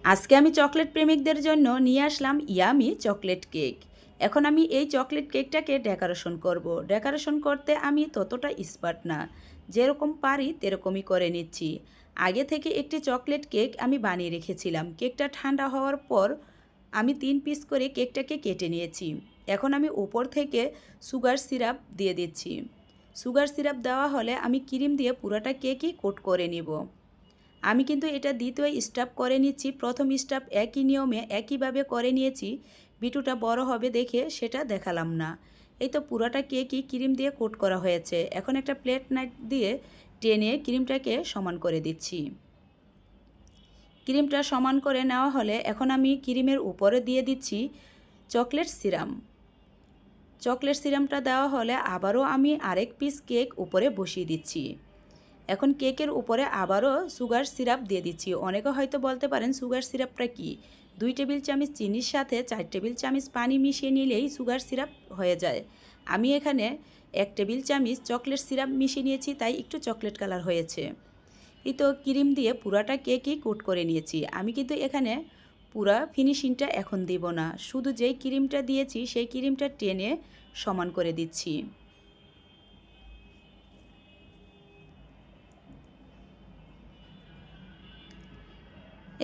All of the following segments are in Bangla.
আজকে আমি চকলেট প্রেমিকদের জন্য নিয়ে আসলাম ইয়ামি চকলেট কেক। এখন আমি এই চকলেট কেকটাকে ডেকোরেশন করব। ডেকোরেশন করতে আমি ততটা এক্সপার্ট না, যেরকম পারি তেরকমই করে নিচ্ছি। আগে থেকে একটি চকলেট কেক আমি বানিয়ে রেখেছিলাম। কেকটা ঠান্ডা হওয়ার পর আমি 3 পিস করে কেকটাকে কেটে নিয়েছি। এখন আমি উপর থেকে সুগার সিরাপ দিয়ে দিচ্ছি। সুগার সিরাপ দেওয়া হলে আমি ক্রিম দিয়ে পুরোটা কেকই কোট করে নিব। আমি কিন্তু এটা দ্বিতীয় স্টেপ করে নিচ্ছি। প্রথম স্টেপ একই নিয়মে একইভাবে করে নিয়েছি। বিটুটা বড় হবে দেখে সেটা দেখালাম না। এই তো পুরোটা কেকই ক্রিম দিয়ে কোট করা হয়েছে। এখন একটা প্লেট নাইফ দিয়ে টেনে ক্রিমটাকে সমান করে দিচ্ছি। ক্রিমটা সমান করে নেওয়া হলে এখন আমি ক্রিমের উপরে দিয়ে দিচ্ছি চকলেট সিরাম। চকলেট সিরামটা দেওয়া হলে আবারও আমি আরেক পিস কেক উপরে বসিয়ে দিচ্ছি। এখন কেকের উপরে আবারও সুগার সিরাপ দিয়ে দিচ্ছি। অনেকে হয়তো বলতে পারেন সুগার সিরাপটা কি? 2 টেবিল চামচ চিনির সাথে 4 টেবিল চামচ পানি মিশিয়ে নিলেই সুগার সিরাপ হয়ে যায়। আমি এখানে 1 টেবিল চামচ চকলেট সিরাপ মিশিয়ে নিয়েছি, তাই একটু চকলেট কালার হয়েছে। এই তো ক্রিম দিয়ে পুরাটা কেকই কোট করে নিয়েছি। আমি কিন্তু এখানে পুরা ফিনিশিংটা এখন দিব না, শুধু যেই ক্রিমটা দিয়েছি সেই ক্রিমটা টেনে সমান করে দিচ্ছি।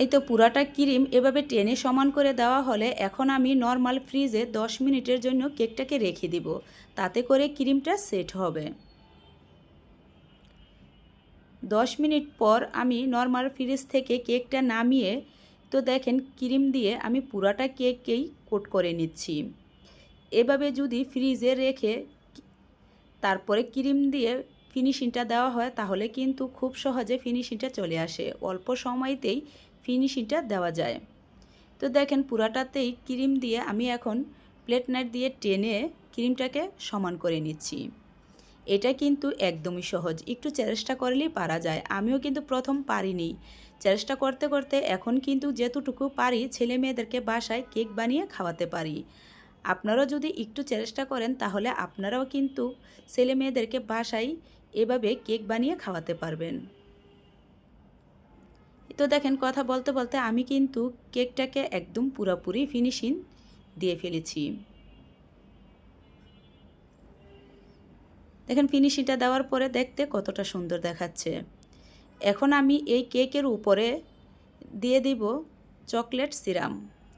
এই তো পুরাটা ক্রিম এভাবে টেনে সমান করে দেওয়া হলে এখন আমি নর্মাল ফ্রিজে 10 মিনিটের জন্য কেকটাকে রেখে দিব, তাতে করে ক্রিমটা সেট হবে। 10 মিনিট পর আমি নর্মাল ফ্রিজ থেকে কেকটা নামিয়ে তো দেখেন ক্রিম দিয়ে আমি পুরাটা কেককেই কোট করে নিচ্ছি। এভাবে যদি ফ্রিজে রেখে তারপরে ক্রিম দিয়ে ফিনিশিংটা দেওয়া হয় তাহলে কিন্তু খুব সহজে ফিনিশিংটা চলে আসে, অল্প সময়তেই ফিনিশিংটা দেওয়া যায়। তো দেখেন পুরাটাতেই ক্রিম দিয়ে আমি এখন প্লেট নাইফ দিয়ে টেনে ক্রিমটাকে সমান করে নিচ্ছি। এটা কিন্তু একদমই সহজ, একটু চেষ্টা করলেই পারা যায়। আমিও কিন্তু প্রথম পারিনি, চেষ্টা করতে করতে এখন কিন্তু যেতটুকু পারি ছেলে মেয়েদেরকে বাসায় কেক বানিয়ে খাওয়াতে পারি। আপনারাও যদি একটু চেষ্টা করেন তাহলে আপনারাও কিন্তু ছেলে মেয়েদেরকে বাসায় এভাবে কেক বানিয়ে খাওয়াতে পারবেন। তো দেখেন কথা বলতে বলতে আমি কিন্তু কেকটাকে একদম পুরোপুরি ফিনিশিং দিয়ে ফেলেছি। দেখেন ফিনিশিংটা দেওয়ার পরে দেখতে কতটা সুন্দর দেখাচ্ছে। এখন আমি এই কেকের উপরে দিয়ে দিব চকলেট সিরাম।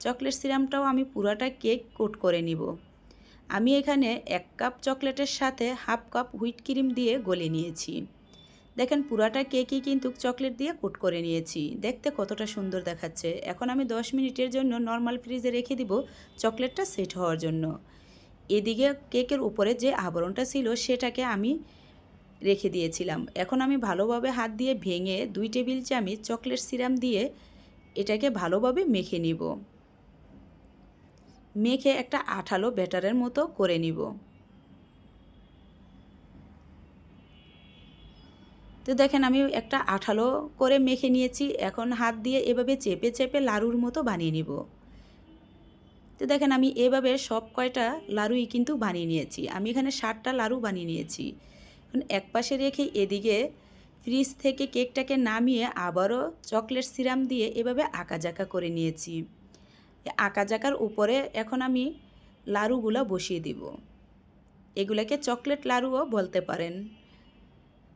চকলেট সিরামটাও আমি পুরাটা কেক কোট করে নিব। আমি এখানে 1 কাপ চকলেটের সাথে হাফ কাপ হুইট ক্রিম দিয়ে গলে নিয়েছি। দেখেন পুরাটা কেকই কিন্তু চকলেট দিয়ে কোট করে নিয়েছি, দেখতে কতটা সুন্দর দেখাচ্ছে। এখন আমি 10 মিনিটের জন্য নর্মাল ফ্রিজে রেখে দিব চকলেটটা সেট হওয়ার জন্য। এদিকে কেকের উপরে যে আবরণটা ছিল সেটাকে আমি রেখে দিয়েছিলাম। এখন আমি ভালোভাবে হাত দিয়ে ভেঙে 2 টেবিল চামচ চকলেট সিরাম দিয়ে এটাকে ভালোভাবে মেখে নিব। মেখে একটা আঠালো ব্যাটারের মতো করে নিব। তো দেখেন আমি একটা আঠালো করে মেখে নিয়েছি। এখন হাত দিয়ে এভাবে চেপে চেপে লাড়ুর মতো বানিয়ে নিব। তো দেখেন আমি এভাবে সব কয়টা লাড়ুই কিন্তু বানিয়ে নিয়েছি। আমি এখানে 7টা লাড়ু বানিয়ে নিয়েছি। এখন এক পাশে রেখে এদিকে ফ্রিজ থেকে কেকটাকে নামিয়ে আবারও চকলেট সিরাম দিয়ে এভাবে আঁকাঝাঁকা করে নিয়েছি। আঁকাঝাঁকার উপরে এখন আমি লাড়ুগুলো বসিয়ে দিব। এগুলাকে চকলেট লাড়ুও বলতে পারেন।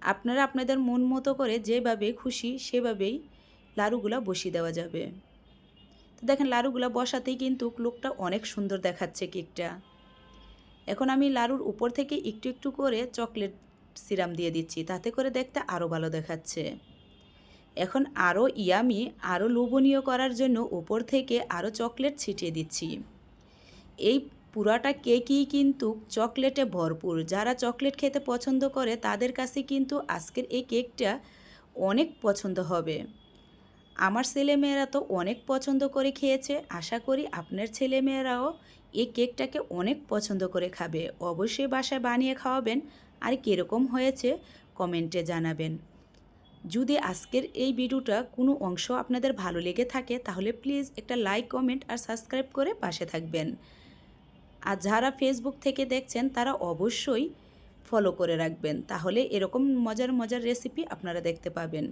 আপনারা আপনাদের মন মতো করে যেভাবে খুশি সেভাবেই লাড়ুগুলো বসিয়ে দেওয়া যাবে। তো দেখেন লাড়ুগুলো বসাতেই কিন্তু লুকটা অনেক সুন্দর দেখাচ্ছে কেকটা। এখন আমি লাড়ুর উপর থেকে একটু একটু করে চকলেট সিরাম দিয়ে দিচ্ছি, তাতে করে দেখতে আরও ভালো দেখাচ্ছে। এখন আরও ইয়ামি আরও লোভনীয় করার জন্য উপর থেকে আরও চকলেট ছিটিয়ে দিচ্ছি। এই পুরাটা কেকই কিন্তু চকলেটে ভরপুর। যারা চকলেট খেতে পছন্দ করে তাদের কাছে কিন্তু আজকের এই কেকটা অনেক পছন্দ হবে। আমার ছেলেমেয়েরা তো অনেক পছন্দ করে খেয়েছে, আশা করি আপনার ছেলেমেয়েরাও এই কেকটাকে অনেক পছন্দ করে খাবে। অবশ্যই বাসায় বানিয়ে খাওয়াবেন আর কীরকম হয়েছে কমেন্টে জানাবেন। যদি আজকের এই ভিডিওটা কোনো অংশ আপনাদের ভালো লেগে থাকে তাহলে প্লিজ একটা লাইক কমেন্ট আর সাবস্ক্রাইব করে পাশে থাকবেন। আর যারা ফেসবুক থেকে দেখছেন তারা অবশ্যই ফলো করে রাখবেন, তাহলে এরকম মজার মজার রেসিপি আপনারা দেখতে পাবেন।